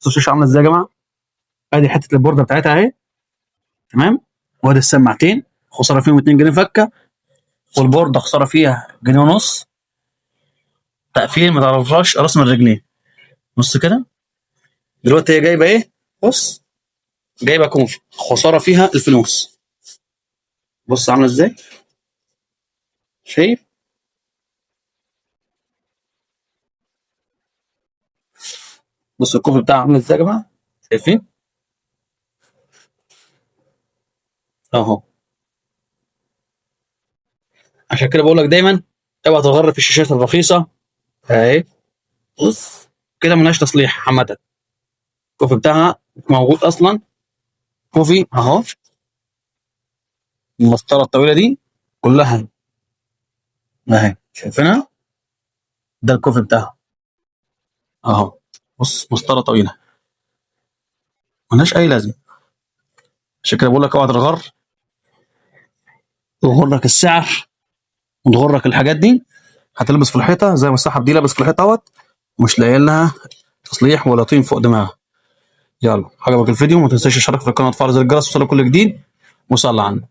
بصوا الشاشه عامله ازاي يا جماعه. ادي حته البورده بتاعتها اهي، تمام. وادي السماعتين خساره فيهم 2 جنيه فكه، والبورده خساره فيها جنيه ونص. تقفيل ما تعرفهاش راس من رجلين. بص كده دلوقتي هي جايبه ايه؟ بص جايبه كونفي خساره فيها الفلوس. بص عامله ازاي، شايف؟ بص الكوفي بتاعها عامل ازاي يا جماعه، شايفين اهو. عشان كده بقول لك دايما اوعى تغرب في الشاشات الرخيصه اهي. بص كده ملهاش تصليح عامه، الكوفي بتاعها موجود اصلا. كوفي اهو، المسطره الطويله دي كلها اهي، شايفينها؟ ده الكوفي بتاعها اهو. بص مسطره طويله ملهاش اي لازمه. عشان كده بقول لك اوعى تتغر، وتغرك السعر وتغرك الحاجات دي. هتلبس في الحيطه زي ما الصاحب دي لابس في الحيطه اهوت، ومش لاقي لها تصليح ولا طين فوق دماغها. يلا عجبك الفيديو ما تنساش تشترك في القناه وتفعل زر الجرس وصلك كل جديد، وصلي على النبي.